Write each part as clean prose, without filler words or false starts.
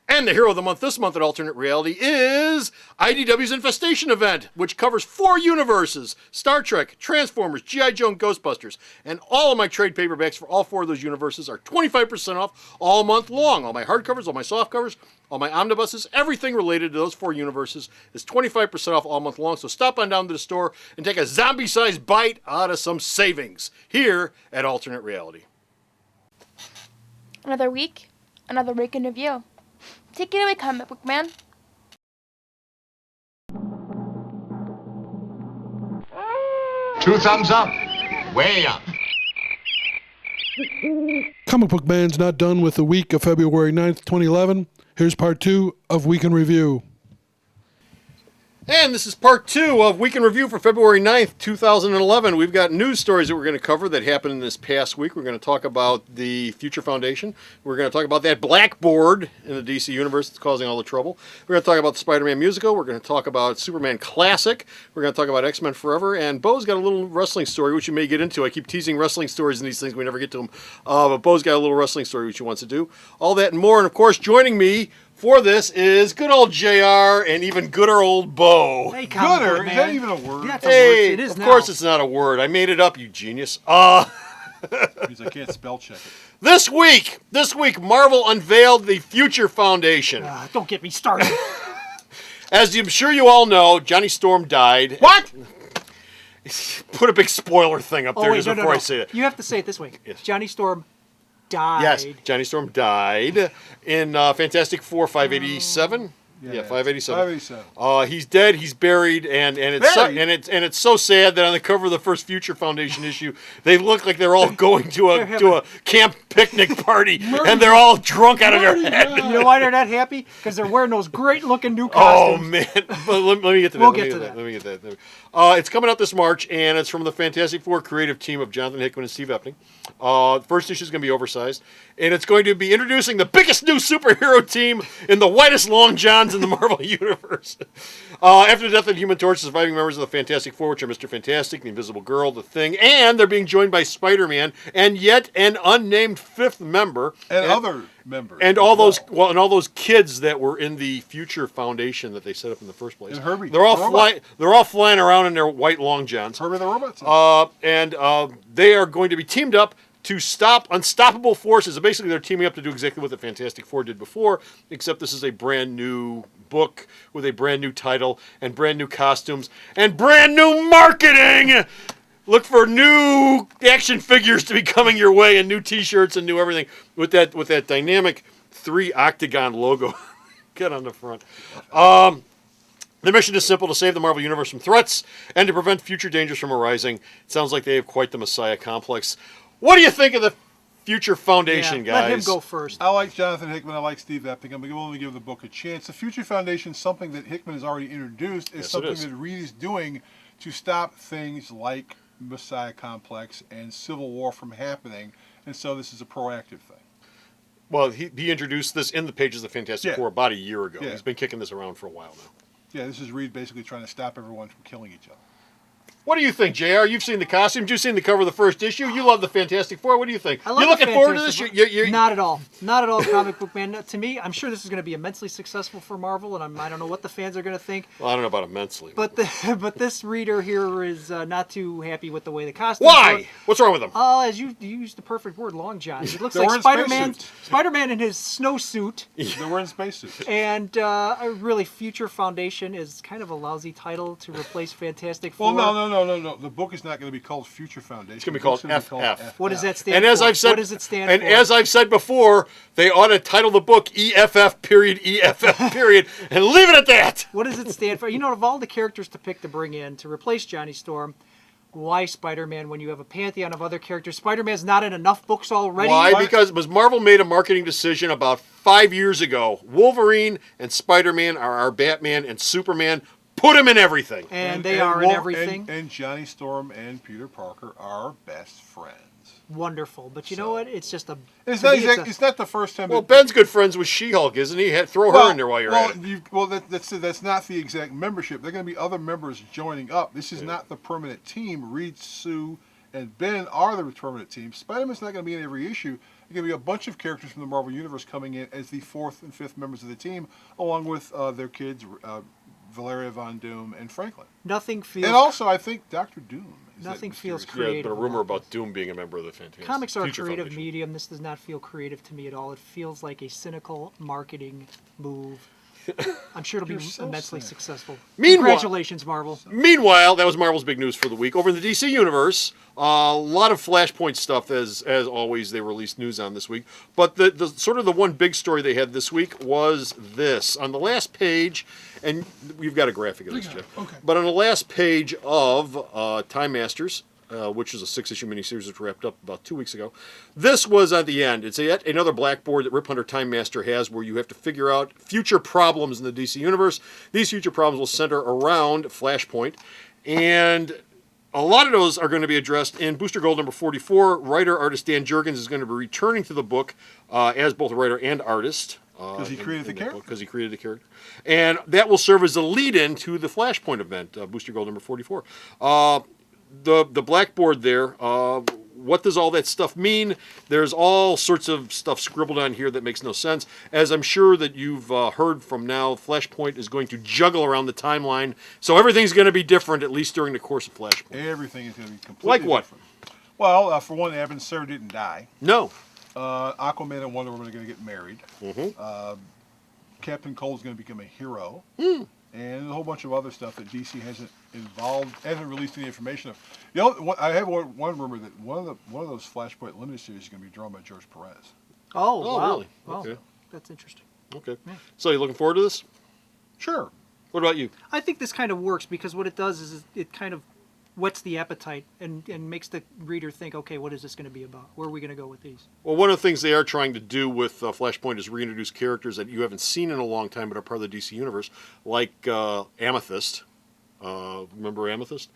And the hero of the month this month at Alternate Reality is IDW's Infestation event, which covers 4 universes: Star Trek, Transformers, G.I. Joe, and Ghostbusters. And all of my trade paperbacks for all 4 of those universes are 25% off all month long. All my hardcovers, all my softcovers, all my omnibuses, everything related to those 4 universes is 25% off all month long. So stop on down to the store and take a zombie-sized bite out of some savings here at Alternate Reality. Another week in review. Take it away, comic book man. 2 thumbs up. Way up. Comic Book Man's not done with the week of February 9th, 2011. Here's part 2 of Week in Review. And this is part 2 of Week in Review for February 9th, 2011. We've got news stories that we're going to cover that happened in this past week. We're going to talk about the Future Foundation. We're going to talk about that blackboard in the DC Universe that's causing all the trouble. We're going to talk about the Spider-Man musical. We're going to talk about Superman Classic. We're going to talk about X-Men Forever. And Bo's got a little wrestling story, which you may get into. I keep teasing wrestling stories in these things. We never get to them. But Bo's got a little wrestling story, which he wants to do. All that and more. And, of course, joining me for this is good old JR and even gooder old Bo. Hey, comic book Is man. that even a word? Yeah, it's a Hey, word. It is of now. course it's not a word. I made it up, you genius. Because I can't spell check it. This week, Marvel unveiled the Future Foundation. Don't get me started. As I'm sure you all know, Johnny Storm died. What? Put a big spoiler thing up there wait, just no, before no. I say it. You have to say it this way. Yes. Johnny Storm died. Yes, Johnny Storm died in Fantastic Four 587. Yeah, 587. 587. He's dead. He's buried, and it's Buried? it's so sad that on the cover of the first Future Foundation issue, they look like they're all going to a camp picnic party, and they're all drunk out of their head. You know why they're not happy? Because they're wearing those great-looking new Oh costumes. man! But let me get to that. We'll get to that. Let me get to that. It's coming out this March, and it's from the Fantastic Four creative team of Jonathan Hickman and Steve Epting. The first issue is going to be oversized, and it's going to be introducing the biggest new superhero team in the whitest long johns in the Marvel Universe. After the death of the Human Torch, the surviving members of the Fantastic Four, which are Mr. Fantastic, the Invisible Girl, the Thing, and they're being joined by Spider-Man and yet an unnamed 5th member. And other members. And all those kids that were in the Future Foundation that they set up in the first place. And Herbie. They're all the robot. They're all flying around in their white long johns. Herbie the robot. And they are going to be teamed up to stop unstoppable forces. Basically, they're teaming up to do exactly what the Fantastic Four did before, except this is a brand new book with a brand new title and brand new costumes and brand new marketing. Look for new action figures to be coming your way, and new T-shirts and new everything with that dynamic 3 octagon logo. Get on the front. The mission is simple: to save the Marvel Universe from threats and to prevent future dangers from arising. It sounds like they have quite the Messiah complex. What do you think of the Future Foundation, guys? Let him go first. I like Jonathan Hickman. I like Steve Epting. I'm willing to give the book a chance. The Future Foundation, something that Hickman has already introduced, is Yes, it something is. that Reed is doing to stop things like Messiah Complex and Civil War from happening. And so this is a proactive thing. Well, he introduced this in the pages of Fantastic Four about a year ago. Yeah. He's been kicking this around for a while now. Yeah, this is Reed basically trying to stop everyone from killing each other. What do you think, JR? You've seen the costumes. You've seen the cover of the first issue. You love the Fantastic Four. What do you think? I love You the looking forward to this? Fantastic You're Not at all. Not at all, comic book man. To me, I'm sure this is going to be immensely successful for Marvel, and I don't know what the fans are going to think. Well, I don't know about immensely. But this reader here is not too happy with the way the costumes Why? look. What's wrong with them? As you used the perfect word, long john. It looks They're like wearing Spider-Man in his snowsuit. They're wearing spacesuits. And really, Future Foundation is kind of a lousy title to replace Fantastic Four. Well, no. The book is not going to be called Future Foundation. It's going to be called FF. What does that stand And for? as I've said, what does it stand and for? as I've said before, they ought to title the book EFF period EFF period and leave it at that. What does it stand for? You know, of all the characters to pick to bring in to replace Johnny Storm, why Spider-Man when you have a pantheon of other characters? Spider-Man's not in enough books already. Why? Because Marvel made a marketing decision about 5 years ago. Wolverine and Spider-Man are our Batman and Superman. Put them in everything. And they are in everything. And Johnny Storm and Peter Parker are best friends. Wonderful. But you know what? It's just a... It's to not, me, it's not the first time. Well, Ben's good friends with She-Hulk, isn't he? Throw her in there while you're at it. That's not the exact membership. There are going to be other members joining up. This is not the permanent team. Reed, Sue, and Ben are the permanent team. Spider-Man's not going to be in every issue. There's going to be a bunch of characters from the Marvel Universe coming in as the 4th and 5th members of the team, along with their kids, Valeria Von Doom and Franklin. Nothing feels. And also, I think Doctor Doom. Is Nothing that feels mysterious? Yeah, but a rumor about Doom being a member of the Fantastic Comics are a Future creative Foundation. medium. This does not feel creative to me at all. It feels like a cynical marketing move. I'm sure it'll be You're so immensely cynical. successful. Meanwhile- Congratulations, Marvel. Meanwhile, that was Marvel's big news for the week. Over in the DC universe, a lot of Flashpoint stuff, as always. They released news on this week. But the sort of the one big story they had this week was this on the last page, and we've got a graphic of this, Jeff. Okay. But on the last page of Time Masters, which is a 6-issue miniseries that wrapped up about 2 weeks ago. This was at the end. It's yet another blackboard that Rip Hunter Time Master has where you have to figure out future problems in the DC universe. These future problems will center around Flashpoint. And a lot of those are going to be addressed in Booster Gold number 44. Writer-artist Dan Jurgens is going to be returning to the book as both writer and artist. Because he created the character. Because he created the character. And that will serve as a lead-in to the Flashpoint event, Booster Gold number 44. The blackboard there, what does all that stuff mean? There's all sorts of stuff scribbled on here that makes no sense. As I'm sure that you've heard from now, Flashpoint is going to juggle around the timeline. So everything's going to be different, at least during the course of Flashpoint. Everything is going to be completely Like what? different. Well, for one, Abin Sur didn't die. No. Aquaman and Wonder Woman are going to get married. Mm-hmm. Captain Cold's going to become a hero. Hmm. And a whole bunch of other stuff that DC hasn't released any information of. You know, I have one rumor that one of those Flashpoint limited series is going to be drawn by George Perez. Oh, Oh, wow. really? Wow. Okay. That's interesting. Okay. So you looking forward to this? Sure. What about you? I think this kind of works because what it does is it kind of whets the appetite and makes the reader think, okay, what is this going to be about? Where are we going to go with these? Well, one of the things they are trying to do with Flashpoint is reintroduce characters that you haven't seen in a long time but are part of the DC universe, like Amethyst. Remember Amethyst?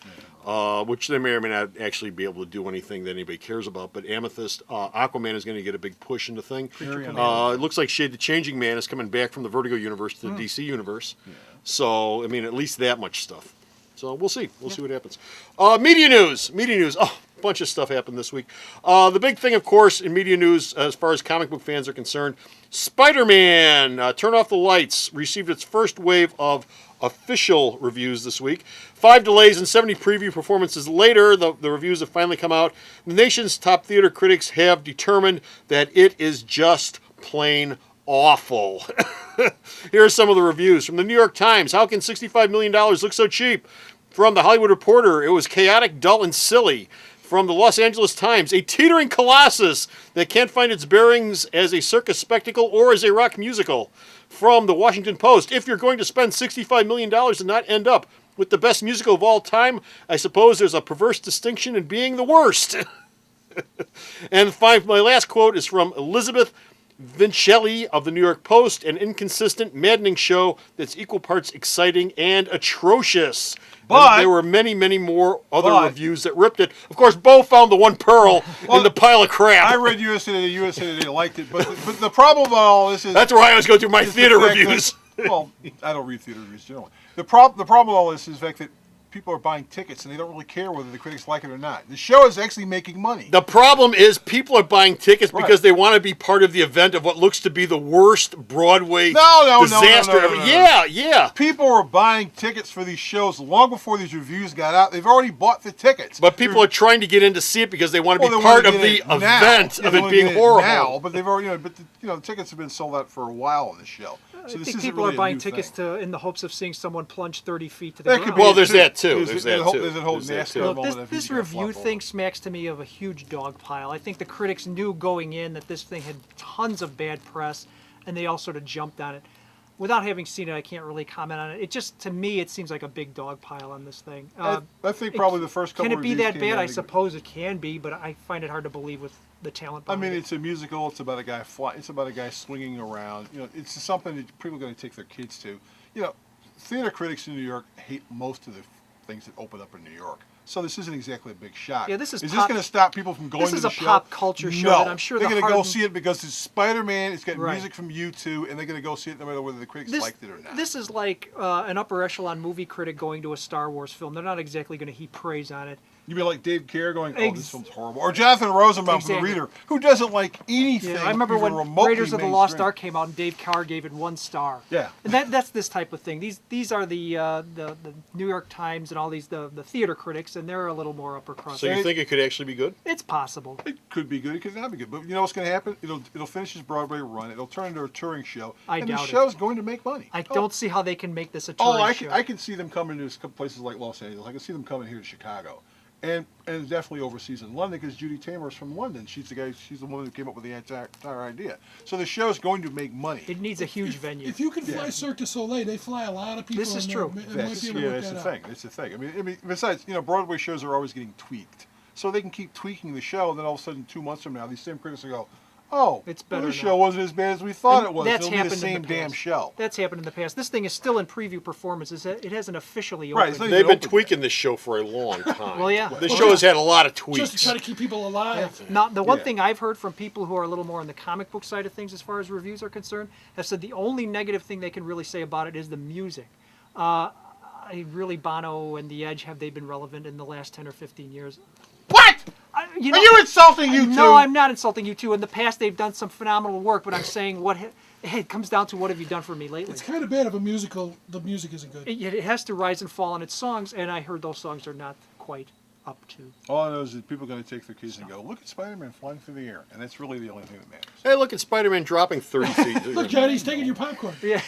Yeah. Which they may or may not actually be able to do anything that anybody cares about. But Amethyst, Aquaman is going to get a big push in the thing. It looks like Shade the Changing Man is coming back from the Vertigo universe to the DC universe. Yeah. So, I mean, at least that much stuff. So we'll see. We'll see what happens. Media news. Oh, a bunch of stuff happened this week. The big thing, of course, in media news, as far as comic book fans are concerned, Spider-Man, Turn Off the Lights, received its first wave of official reviews this week. 5 delays and 70 preview performances later, the reviews have finally come out. The nation's top theater critics have determined that it is just plain awful. Here are some of the reviews. From the New York Times, how can $65 million look so cheap? From the Hollywood Reporter, it was chaotic, dull, and silly. From the Los Angeles Times, a teetering colossus that can't find its bearings as a circus spectacle or as a rock musical. From the Washington Post, if you're going to spend $65 million and not end up with the best musical of all time, I suppose there's a perverse distinction in being the worst. And my last quote is from Elizabeth Vincelli of the New York Post, an inconsistent, maddening show that's equal parts exciting and atrocious. But there were many, many more other reviews that ripped it. Of course, Bo found the one pearl in the pile of crap. I read USA Today liked it, but the problem about all this is That's where I always go through my theater the fact reviews. that- well, I don't read theater reviews generally. The problem with all this is the fact that people are buying tickets and they don't really care whether the critics like it or not. The show is actually making money. The problem is people are buying tickets because Right. they want to be part of the event of what looks to be the worst Broadway No, disaster ever. no. Yeah. People were buying tickets for these shows long before these reviews got out. They've already bought the tickets. But people are trying to get in to see it because they want to Well, be they wanna part of get the it now. event Yeah, of they it wanna being get horrible. now, but they've already, the tickets have been sold out for a while on the show. So I this think isn't people really are a buying new tickets thing. in the hopes of seeing someone plunge 30 feet to the That ground. could be Well, it, there's too. that, too. There's There's that, a whole too. There's a whole There's that, NASCAR too. Look, moment that this he's gonna flop review over. thing smacks to me of a huge dog pile. I think the critics knew going in that this thing had tons of bad press, and they all sort of jumped on it. Without having seen it, I can't really comment on it. It just, to me, it seems like a big dog pile on this thing. I think probably the first couple Can it be reviews that came bad? out I and- suppose it can be, but I find it hard to believe with the talent I behind mean, it. it's a musical. It's about a guy It's about a guy swinging around. It's something that people are going to take their kids to. Theater critics in New York hate most of the things that open up in New York. So this isn't exactly a big shock. Yeah, this is this pop- going to stop people from going This to is the a show? pop culture show No. that I'm sure they're the going to go hardened- see it because it's Spider-Man. It's got Right. music from U2, and they're going to go see it no matter whether the critics This, liked it or not. this is like an upper echelon movie critic going to a Star Wars film. They're not exactly going to heap praise on it. You'd be like Dave Kerr going, "Oh, Ex- this film's horrible," or Jonathan Rosenbaum from The Exactly. Reader, who doesn't like anything. Yeah, I remember even when remotely Raiders of the Lost mainstream. Ark came out and Dave Carr gave it 1 star. Yeah. And that's this type of thing. These are the New York Times and all these the theater critics, and they're a little more upper crust. So you think it could actually be good? It's possible. It could be good. It could not be good. But you know what's going to happen? It'll finish its Broadway run. It'll turn into a touring show. I and doubt the it. show's going to make money. I Oh. don't see how they can make this a Oh, touring I show. can see them coming to places like Los Angeles. I can see them coming here to Chicago, and definitely overseas in London because Judy Taymor's from London. She's the woman who came up with the entire idea. So the show's going to make money. It needs a huge venue. If you can fly Cirque du Soleil, they fly a lot of people. This is in true. there. It might That's, be able to yeah, work that's the that thing. out. That's the thing. I mean, besides, Broadway shows are always getting tweaked, so they can keep tweaking the show. Then all of a sudden, 2 months from now, these same critics will go, "Oh, It's well, better this now." show wasn't as bad as we thought And it was. that's It'll be the happened in same the damn past. show." That's happened in the past. This thing is still in preview performances. It hasn't officially Right, opened. it's not They've been open tweaking this show for a long time. Well, yeah. This show has had a lot of Just to tweaks. try to keep people alive. Now, the one Yeah. thing I've heard from people who are a little more on the comic book side of things as far as reviews are concerned have said the only negative thing they can really say about it is the music. Really, Bono and The Edge, have they been relevant in the last 10 or 15 years? What? Are Are you insulting you two? No, I'm not insulting you two. In the past, they've done some phenomenal work, but I'm saying it comes down to what have you done for me lately? It's kind of bad if a musical, the music isn't good. It has to rise and fall on its songs, and I heard those songs are not quite up to. All I know is that people are going to take their kids and go, "Look at Spider-Man flying through the air," and that's really the only thing that matters. Hey, look at Spider-Man dropping 30 feet. Look, Johnny's taking your popcorn. Yeah.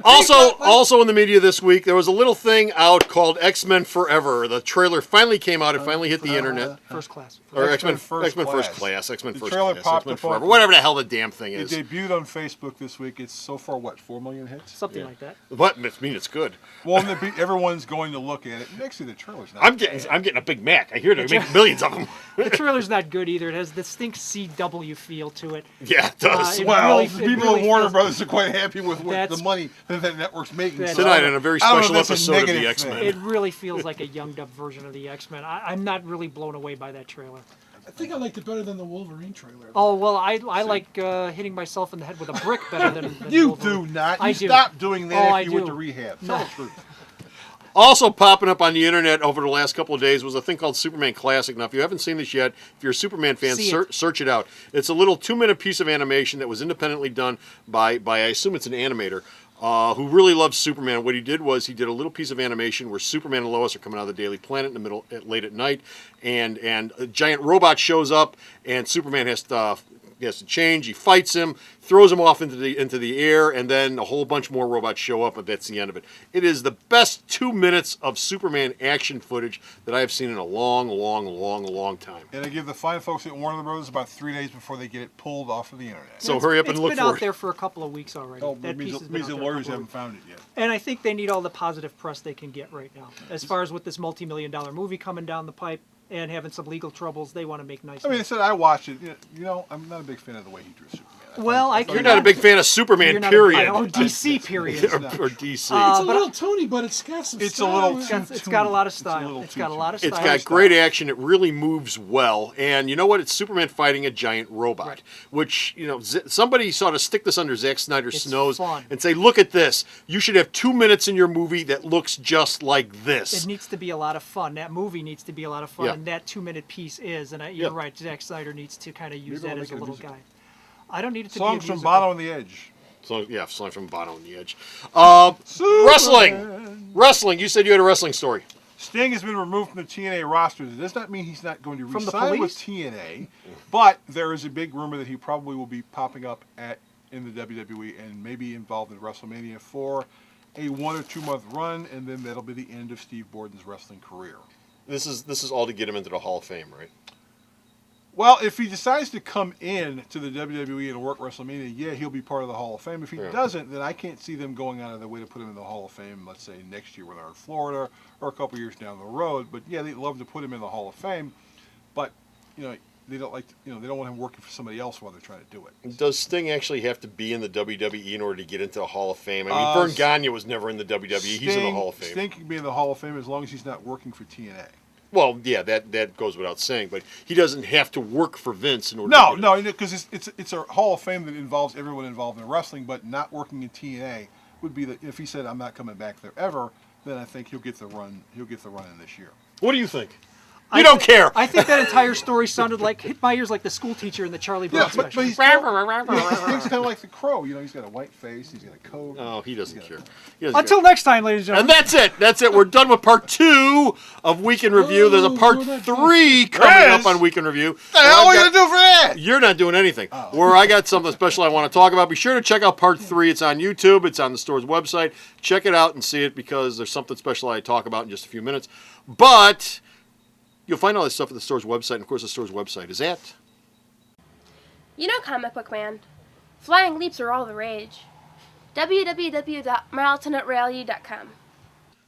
Also in the media this week, there was a little thing out called X-Men Forever. The trailer finally came out. It finally hit the internet. First class. Or X-Men X-Men First X-Men First Class. Class, X-Men The First trailer Class, popped X-Men up on- Forever, whatever the hell the damn thing It is. debuted on Facebook this week. It's so far, what, 4 million hits? Something like that. But it means it's good. Well, and everyone's going to look at it. And actually, the trailer's not. I'm getting a Big Mac. I hear they're making millions of them. The trailer's not good either. It has distinct CW feel to it. Yeah, it does. it Well, really- the it people really at Warner feels- Brothers are quite happy with what That's- the money that network's making. That's- So Tonight on a very I don't know special if that's a episode of the negative X-Men. thing. It really feels like a younged up version of the X-Men. I'm not really blown away by that trailer. I think I liked it better than the Wolverine trailer. Oh, well, I like hitting myself in the head with a brick better than You Wolverine. do not. I You do. stop doing that Oh, I after you went do. to rehab. No. Tell the truth. Also popping up on the internet over the last couple of days was a thing called Superman Classic. Now, if you haven't seen this yet, if you're a Superman fan, See it. search it out. It's a little 2-minute piece of animation that was independently done by I assume it's an animator, who really loves Superman. What he did was he did a little piece of animation where Superman and Lois are coming out of the Daily Planet in the middle, late at night, and a giant robot shows up, and Superman has to change. He fights him, throws him off into the air, and then a whole bunch more robots show up, and that's the end of it. It is the best 2 minutes of Superman action footage that I have seen in a long, long, long, long time. And I give the fine folks at Warner Brothers about 3 days before they get it pulled off of the internet. So hurry up and It's look been for out it. there for a couple of weeks already. Oh, that it piece means, has it been means out the there a lawyers couple of haven't found it yet. And I think they need all the positive press they can get right now. As far as with this multi-million-dollar movie coming down the pipe and having some legal troubles, they want to make nice. I mean, I money. said I watched it. I'm not a big fan of the way he drew Superman. Well, I You're not a big fan of Superman, You're not period. or DC, period. or DC. It's a but little Tony, but it's got some It's a style. little too- It's got a lot of It's a style. little It's too got a lot of too- style. It's got great action. It really moves well. And you know what? It's Superman fighting a giant robot, Right. which, somebody sort of stick this under Zack Snyder's It's nose fun. and say, look at this. You should have 2 minutes in your movie that looks just like this. It needs to be a lot of fun. That movie needs to be a lot of fun, Yeah. and that 2-minute piece is. And you're Yeah. right. Zack Snyder needs to kind of use Maybe that I'll as a make it a little musical. guy. I don't need it to Songs be a from musical. Bono and the Edge. So, yeah, something from Bono and the Edge. Wrestling. Wrestling. You said you had a wrestling story. Sting has been removed from the TNA roster. It does not mean he's not going to From the re-sign with police? TNA, but there is a big rumor that he probably will be popping up in the WWE and maybe involved in WrestleMania for a 1 or 2 month run, and then that'll be the end of Steve Borden's wrestling career. This is all to get him into the Hall of Fame, right? Well, if he decides to come in to the WWE and work WrestleMania, yeah, he'll be part of the Hall of Fame. If he Yeah. doesn't, then I can't see them going out of their way to put him in the Hall of Fame, let's say next year when they're in Florida or a couple years down the road. But yeah, they'd love to put him in the Hall of Fame, but they don't they don't want him working for somebody else while they're trying to do it. Does Sting actually have to be in the WWE in order to get into the Hall of Fame? I mean, Uh, Vern Gagne was never in the WWE. He's in the Hall of Fame. Sting can be in the Hall of Fame as long as he's not working for TNA. Well, yeah, that goes without saying, but he doesn't have to work for Vince in order No, to no, because it's a Hall of Fame that involves everyone involved in wrestling, but not working in TNA would be if he said I'm not coming back there ever, then I think he'll get the run. He'll get the run in this year. What do you think? You don't care. I think that entire story sounded like, hit my ears like the school teacher in the Charlie Brown Yeah, but special. he's kind of like the Crow. You know, he's got a white face. He's got a coat. Oh, he doesn't care. He doesn't Until care. next time, ladies and And gentlemen. that's it. That's it. We're done with part 2 of Week in Review. There's a part 3 coming Yes. up on Week in Review. What the hell are we going to do for that? You're not doing anything. Where I got something special I want to talk about. Be sure to check out part 3. It's on YouTube. It's on the store's website. Check it out and see it because there's something special I talk about in just a few minutes. But you'll find all this stuff at the store's website. And of course, the store's website is at. You know, Comic Book Man, flying leaps are all the rage. www.marltonutrally.com.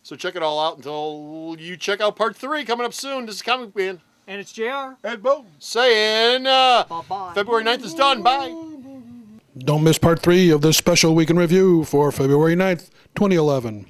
So check it all out until you check out part 3 coming up soon. This is Comic Man And it's JR. Ed Boom. saying Bye-bye. February 9th is done. Bye. Don't miss part 3 of this special Week in Review for February 9th, 2011.